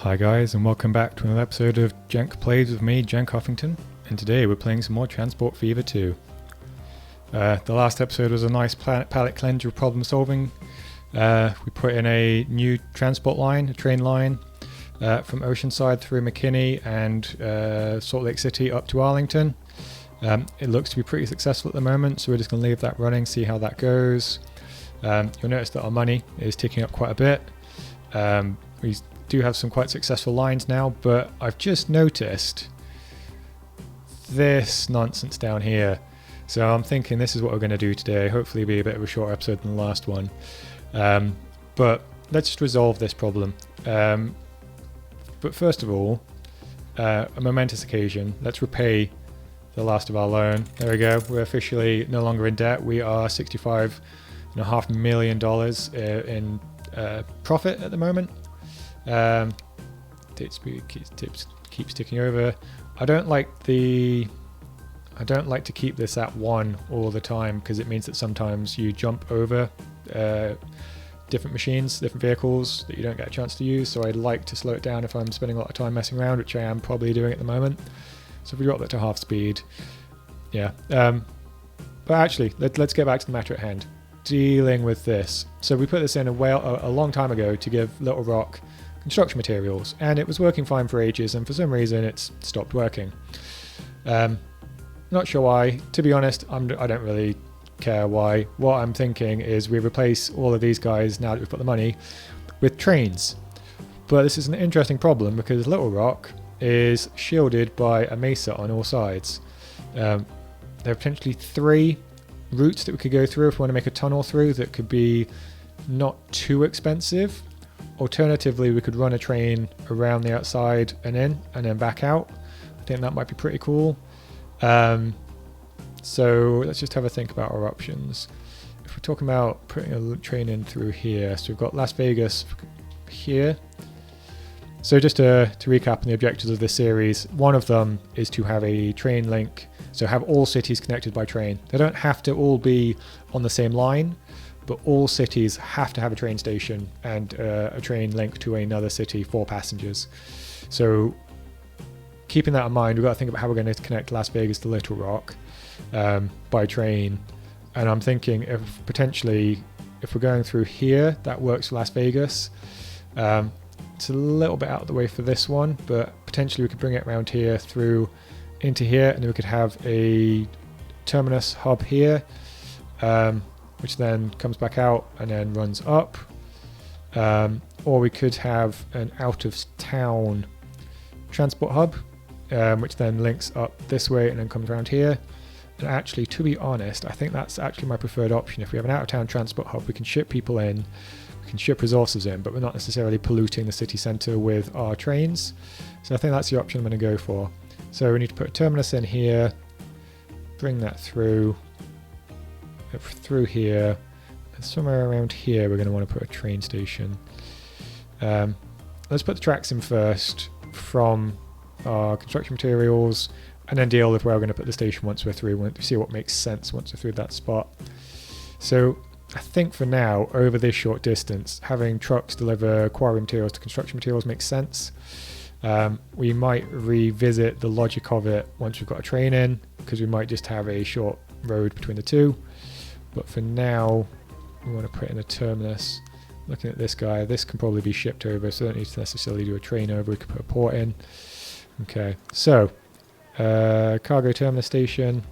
Hi guys, and welcome back to another episode of Jenk Plays with me, Jenk Huffington, and today we're playing some more Transport Fever 2. The last episode was a nice palette cleanser problem solving. We put in a new transport line, a train line, from Oceanside through McKinney and Salt Lake City up to Arlington. It looks to be pretty successful at the moment, so we're just going to leave that running, see how that goes. You'll notice that our money is ticking up quite a bit. We do have some quite successful lines now, but I've just noticed this nonsense down here. So I'm thinking this is what we're going to do today. Hopefully be a bit of a shorter episode than the last one. But let's just resolve this problem. But first of all, a momentous occasion. Let's repay the last of our loan. There we go. We're officially no longer in debt. We are $65.5 million in profit at the moment. Tips keeps ticking over. I don't like to keep this at 1 all the time, because it means that sometimes you jump over different machines, different vehicles that you don't get a chance to use. So I'd like to slow it down if I'm spending a lot of time messing around, which I am probably doing at the moment. So if we drop that to half speed, yeah. But actually, let's get back to the matter at hand. Dealing with this. So we put this in a long time ago to give Little Rock construction materials, and it was working fine for ages, and for some reason it's stopped working. Not sure why. To be honest, I don't really care why. What I'm thinking is we replace all of these guys, now that we've got the money, with trains. But this is an interesting problem because Little Rock is shielded by a mesa on all sides. There are potentially 3 routes that we could go through if we want to make a tunnel through that could be not too expensive. Alternatively, we could run a train around the outside and in and then back out. I think that might be pretty cool. So let's just have a think about our options. If we're talking about putting a train in through here, so we've got Las Vegas here. So just to recap on the objectives of this series, one of them is to have a train link, so have all cities connected by train. They don't have to all be on the same line, but all cities have to have a train station and a train link to another city for passengers. So keeping that in mind, we've got to think about how we're going to connect Las Vegas to Little Rock by train. And I'm thinking if we're going through here, that works for Las Vegas. It's a little bit out of the way for this one, but potentially we could bring it around here through into here, and then we could have a terminus hub here, which then comes back out and then runs up. Or we could have an out of town transport hub, which then links up this way and then comes around here. And actually, to be honest, I think that's actually my preferred option. If we have an out of town transport hub, we can ship people in, we can ship resources in, but we're not necessarily polluting the city centre with our trains. So I think that's the option I'm going to go for. So we need to put a terminus in here, bring that through here, and somewhere around here we're going to want to put a train station. Let's put the tracks in first from our construction materials, and then deal with where we're going to put the station once we're through. We'll see what makes sense once we're through that spot. So I think for now, over this short distance, having trucks deliver quarry materials to construction materials makes sense. We might revisit the logic of it once we've got a train in, because we might just have a short road between the two. But for now, we want to put in a terminus. Looking at this guy, this can probably be shipped over, so don't need to necessarily do a train over. We could put a port in. Okay, so cargo terminus station.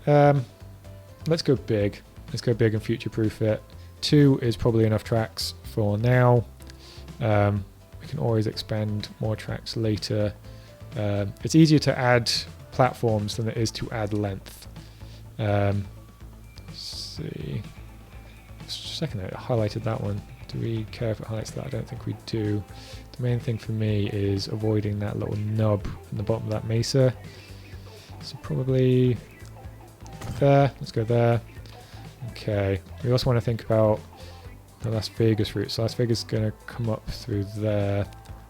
Let's go big. Let's go big and future-proof it. 2 is probably enough tracks for now. We can always expand more tracks later. It's easier to add platforms than it is to add length. Let's see. Just a second, I highlighted that one. Do we care if it highlights that? I don't think we do. The main thing for me is avoiding that little nub in the bottom of that mesa. So probably there. Let's go there. Okay. We also want to think about the Las Vegas route. So Las Vegas is going to come up through there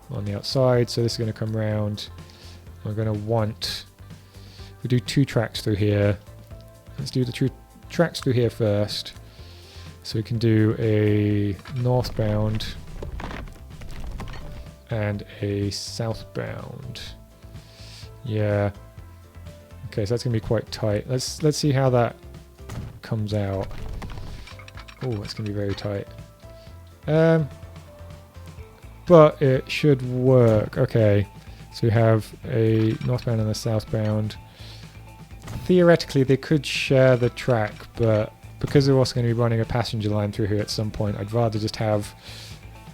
on the outside. So this is going to come around. We're going to want... We do 2 tracks through here. Let's do the 2 tracks through here first. So we can do a northbound and a southbound. Yeah. Okay, so that's gonna be quite tight. Let's see how that comes out. Oh, that's gonna be very tight. But it should work. Okay, so we have a northbound and a southbound. Theoretically, they could share the track, but because they're also going to be running a passenger line through here at some point, I'd rather just have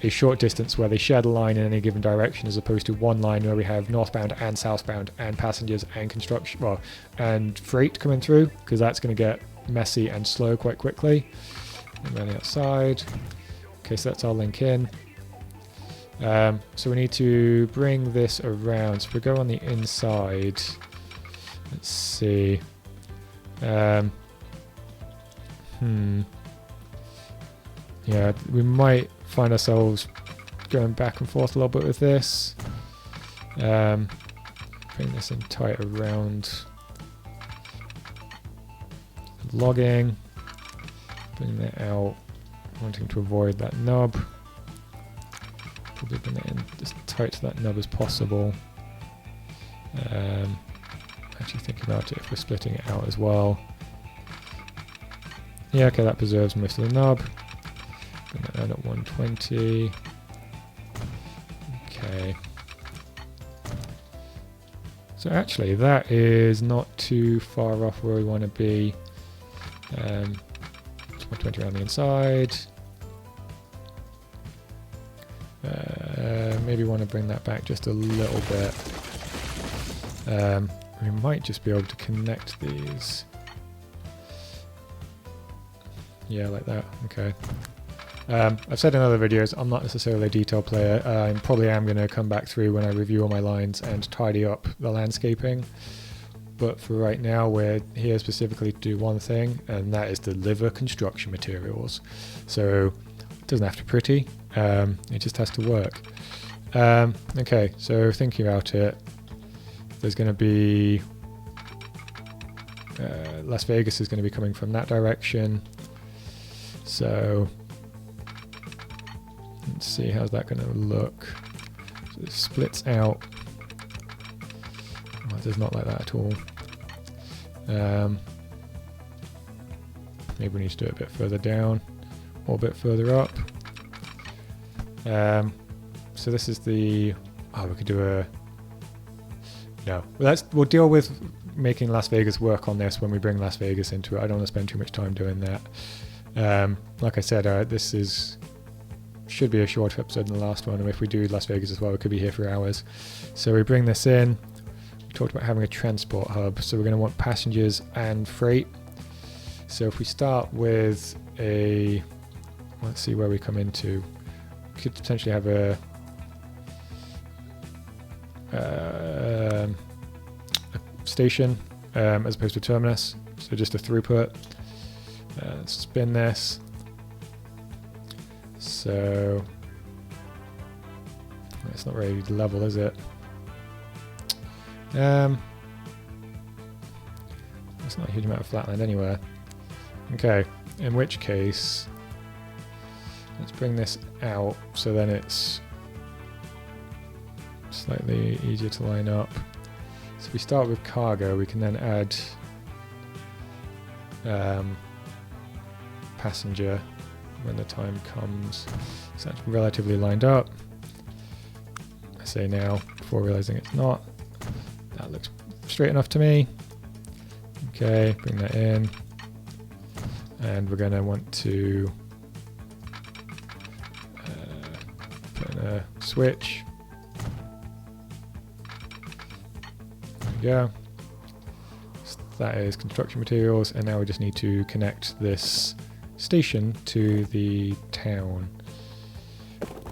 a short distance where they share the line in any given direction, as opposed to one line where we have northbound and southbound and passengers and construction, well, and freight coming through, because that's going to get messy and slow quite quickly. And then the outside. Okay, so that's our link in. So we need to bring this around. So if we go on the inside, let's see. Yeah, we might find ourselves going back and forth a little bit with this. Bring this in tight around logging. Bring that out, wanting to avoid that nub. Probably bring it in as tight to that nub as possible. Actually think about it if we're splitting it out as well. Yeah, okay, that preserves most of the nub. Bring that down at 120. Okay. So actually, that is not too far off where we want to be. 120 around the inside. Maybe want to bring that back just a little bit. We might just be able to connect these. Yeah, like that. Okay. I've said in other videos, I'm not necessarily a detail player. I probably am going to come back through when I review all my lines and tidy up the landscaping. But for right now, we're here specifically to do one thing, and that is deliver construction materials. So it doesn't have to be pretty, it just has to work. Okay, so thinking about it, there's going to be Las Vegas is going to be coming from that direction. So let's see, how's that going to look. So it splits out. Oh, it does not like that at all. Maybe we need to do it a bit further down or a bit further up. So this is the... Oh, we could do a... No, we'll deal with making Las Vegas work on this when we bring Las Vegas into it. I don't want to spend too much time doing that. Like I said, this should be a shorter episode than the last one, and if we do Las Vegas as well, we could be here for hours. So we bring this in. We talked about having a transport hub, so we're going to want passengers and freight. So if we start with a... Let's see where we come into. We could potentially have a station as opposed to a terminus, so just a throughput. Spin this. So it's not very level, is it? There's not a huge amount of flatland anywhere. Okay, in which case let's bring this out so then it's slightly easier to line up. So if we start with cargo, we can then add passenger when the time comes. So that's relatively lined up. I say now before realizing it's not. That looks straight enough to me. Okay, bring that in. And we're going to want to put in a switch. There we go. So that is construction materials, and now we just need to connect this station to the town.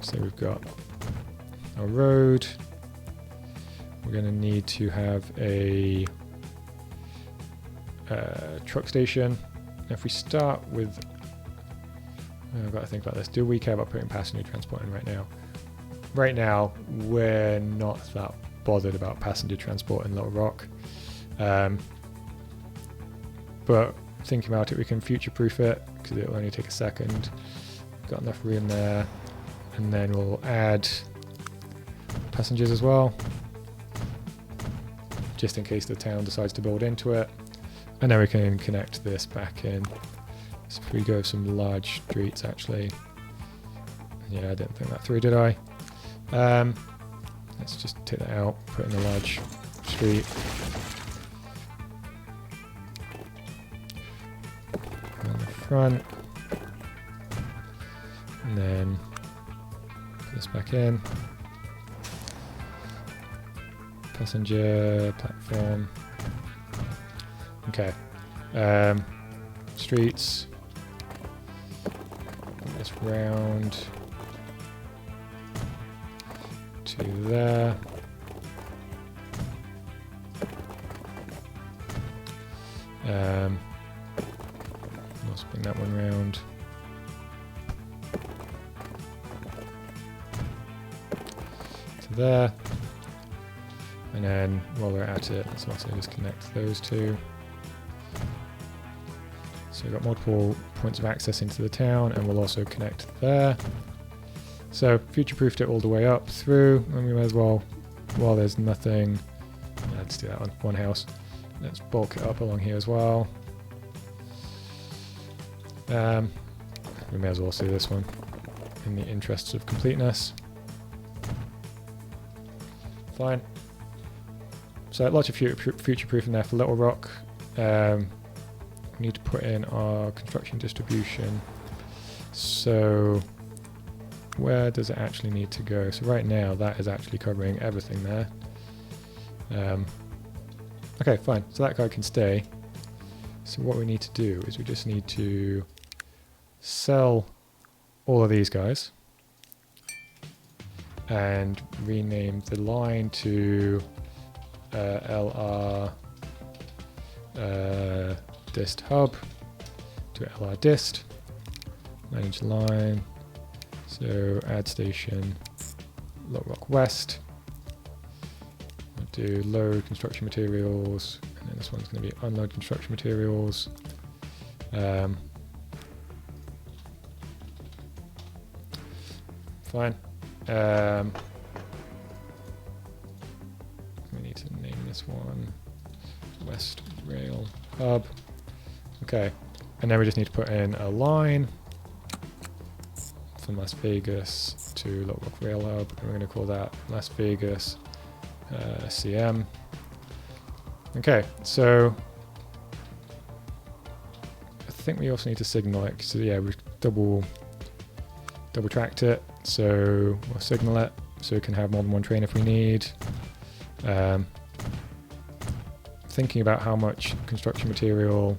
So we've got our road. We're going to need to have a truck station. If we start with, I've got to think about this. Do we care about putting passenger transport in right now? Right now, we're not that bothered about passenger transport in Little Rock. But thinking about it, we can future-proof it because it'll only take a second. Got enough room there, and then we'll add passengers as well, just in case the town decides to build into it. And then we can connect this back in. So if we go some large streets, actually. Yeah, I didn't think that through, did I? Let's just take that out, put in a large street. On the front. And then put this back in. Passenger platform. Okay. Streets. Put this round to there. Let's bring that one round. To there. And then while we're at it, let's also just connect those two. So we've got multiple points of access into the town, and we'll also connect there. So future-proofed it all the way up through, and we may as well, while there's nothing, let's do that one house. Let's bulk it up along here as well. We may as well do this one in the interests of completeness. Fine. So lots of future-proofing there for Little Rock. We need to put in our construction distribution. So where does it actually need to go? So right now that is actually covering everything there. Okay, fine. So that guy can stay. So what we need to do is we just need to sell all of these guys and rename the line to LR dist hub to LR dist. Manage line. So add station Little Rock West. We'll do load construction materials, and then this one's going to be unload construction materials. Fine. We need to name this one West Rail Hub. Okay, and then we just need to put in a line from Las Vegas to Little Rock Rail Hub, and we're going to call that Las Vegas CM. Okay, so I think we also need to signal it. So yeah, we've double tracked it, so we'll signal it so we can have more than one train if we need. Thinking about how much construction material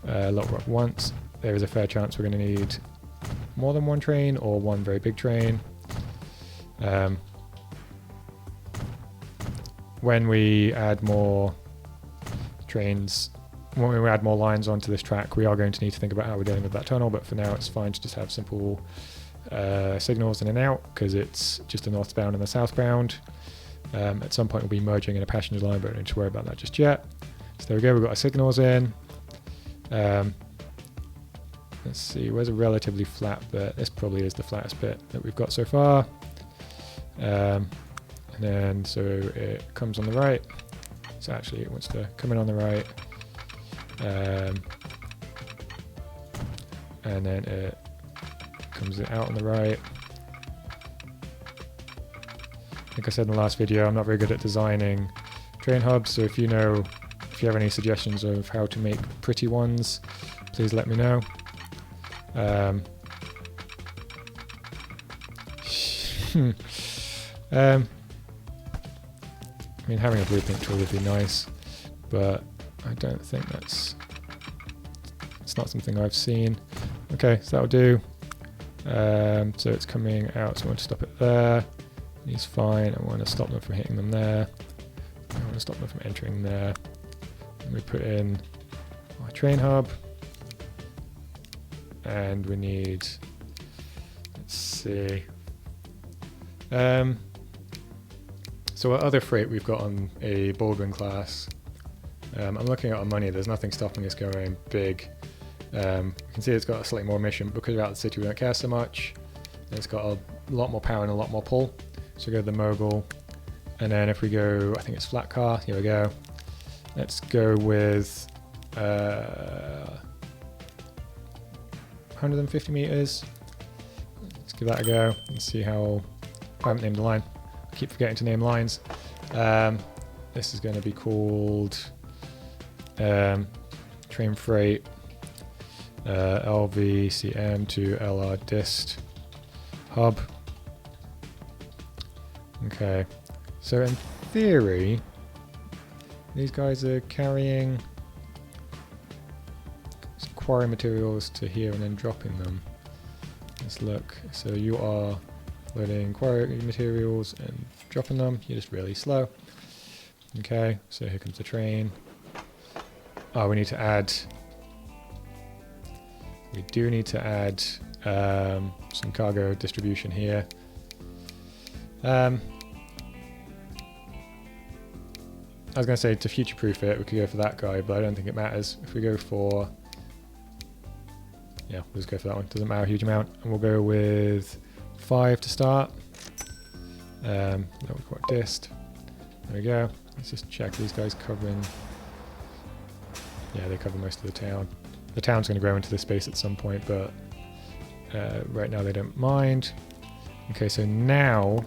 Little Rock wants, there is a fair chance we're going to need more than one train or one very big train. When we add more trains, when we add more lines onto this track, we are going to need to think about how we're dealing with that tunnel, but for now it's fine to just have simple signals in and out, because it's just a northbound and a southbound. At some point we'll be merging in a passenger line, but don't need to worry about that just yet. So there we go, we've got our signals in. Let's see, where's a relatively flat bit? This probably is the flattest bit that we've got so far. And then so it comes on the right. So actually it wants to come in on the right. And then it comes out on the right. Like I said in the last video, I'm not very good at designing train hubs, so if you have any suggestions of how to make pretty ones, please let me know. I mean, having a blueprint tool would be nice, but I don't think it's not something I've seen. Okay, so that'll do. So it's coming out, so I want to stop it there. He's fine. I want to stop them from hitting them there. I want to stop them from entering there. And we put in our train hub. And we need, let's see. So our other freight we've got on a Baldwin class. I'm looking at our money. There's nothing stopping us going big. You can see it's got a slightly more emission because we're out of the city. We don't care so much. And it's got a lot more power and a lot more pull. So we go to the Mogul. And then if we go, I think it's flat car, here we go. Let's go with 150 meters. Let's give that a go and see how, I haven't named the line. I keep forgetting to name lines. This is going to be called train freight LVCM to LR dist hub. Okay, so in theory, these guys are carrying quarry materials to here and then dropping them. Let's look. So you are loading quarry materials and dropping them. You're just really slow. Okay, so here comes the train. Oh, we need to add. We do need to add some cargo distribution here. I was going to say to future-proof it, we could go for that guy, but I don't think it matters. If we go for, yeah, we'll just go for that one. Doesn't matter a huge amount, and we'll go with 5 to start. Then we've got dist. There we go. Let's just check these guys covering. Yeah, they cover most of the town. The town's going to grow into this space at some point, but right now they don't mind. Okay, so now,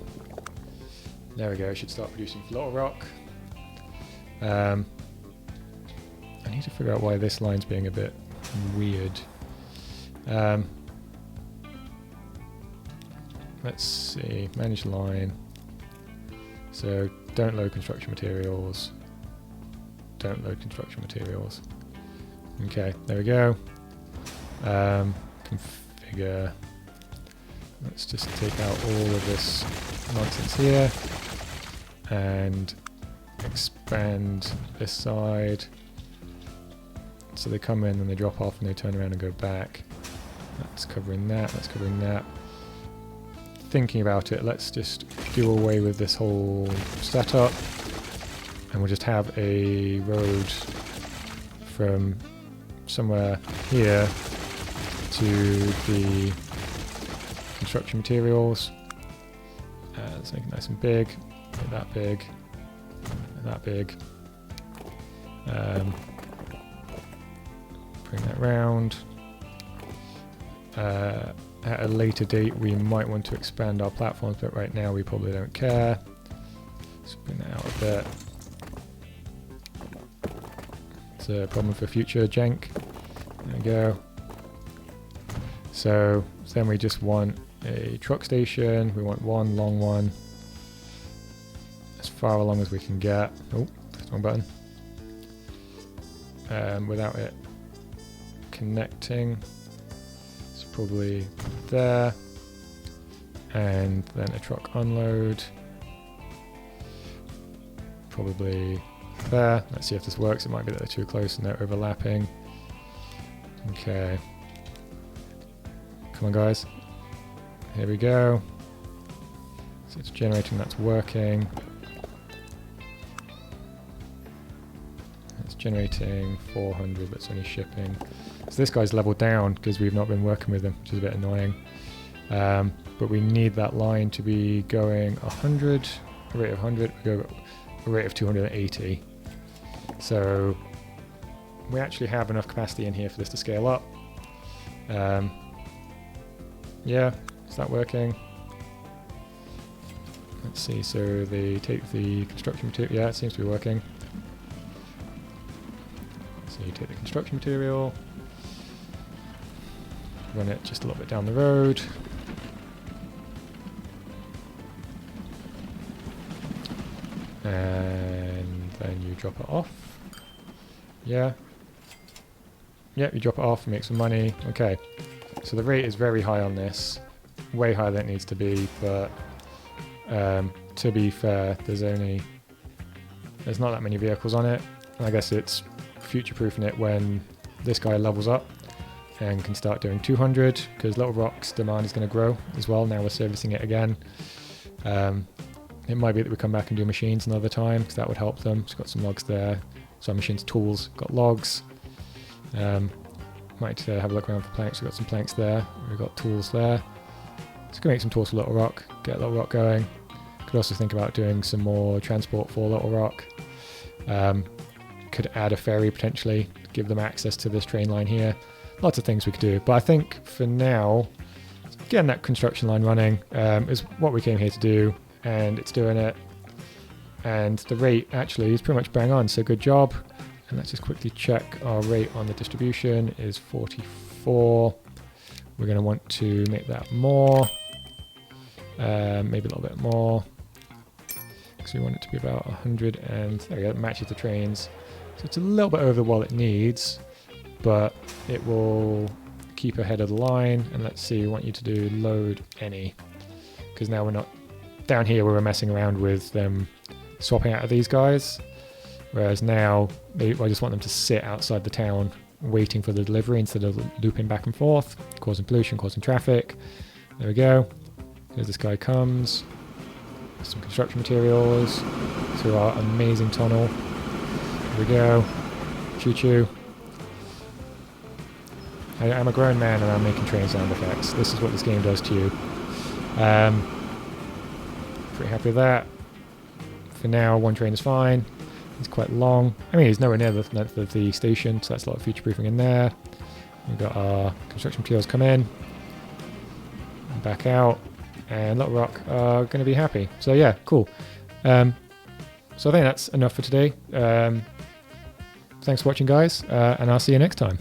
there we go. It should start producing Little Rock. I need to figure out why this line's being a bit weird. Let's see, manage line. So don't load construction materials. Don't load construction materials. Okay, there we go. Configure. Let's just take out all of this nonsense here and expand this side. So they come in and they drop off and they turn around and go back. That's covering that, that's covering that. Thinking about it, let's just do away with this whole setup and we'll just have a road from somewhere here to the construction materials. Let's make it nice and big, make that big, make that big. Bring that round. At a later date we might want to expand our platforms, but right now we probably don't care. Let's bring that out a bit. It's a problem for future Jenk. There we go. So then we just want a truck station. We want one long one as far along as we can get. Oh, wrong button. Without it connecting. It's probably there. And then a truck unload. Probably there. Let's see if this works. It might be that they're too close and they're overlapping. Okay. Come on, guys. Here we go. So it's generating, that's working. It's generating 400, but it's only shipping. So this guy's leveled down because we've not been working with him, which is a bit annoying. But we need that line to be going 100, a rate of 100, we go a rate of 280. So we actually have enough capacity in here for this to scale up. Yeah, is that working? Let's see, so they take the construction material, yeah, it seems to be working. So you take the construction material, run it just a little bit down the road. And then you drop it off. Yeah. Yeah, you drop it off, make some money. Okay. So the rate is very high on this. Way higher than it needs to be, but to be fair, there's not that many vehicles on it. I guess it's future-proofing it when this guy levels up and can start doing 200, because Little Rock's demand is going to grow as well. Now we're servicing it again. It might be that we come back and do machines another time, because that would help them. It's got some logs there. So our machines, tools, got logs. Might have a look around for planks. We've got some planks there. We've got tools there. So we can make some tools for Little Rock. Get Little Rock going. Can Could also think about doing some more transport for Little Rock. Could add a ferry potentially, give them access to this train line here. Lots of things we could do, but I think for now, getting that construction line running is what we came here to do, and it's doing it. And the rate actually is pretty much bang on, so good job. And let's just quickly check our rate on the distribution is 44. We're going to want to make that more, maybe a little bit more, because we want it to be about 100, and there we go, it matches the trains. So it's a little bit over what it needs, but it will keep ahead of the line. And let's see, we want you to do load any, because now we're not down here where we're messing around with them swapping out of these guys, whereas now I just want them to sit outside the town waiting for the delivery instead of looping back and forth, causing pollution, causing traffic. There we go. Here's this guy comes, some construction materials through our amazing tunnel. Here we go. Choo choo. I'm a grown man and I'm making train sound effects. This is what this game does to you. Pretty happy with that. For now, one train is fine. It's quite long. I mean, it's nowhere near the length of the station, so that's a lot of future proofing in there. We've got our construction materials come in, and back out, and Little Rock are going to be happy. So yeah, cool. So I think that's enough for today. Thanks for watching, guys, and I'll see you next time.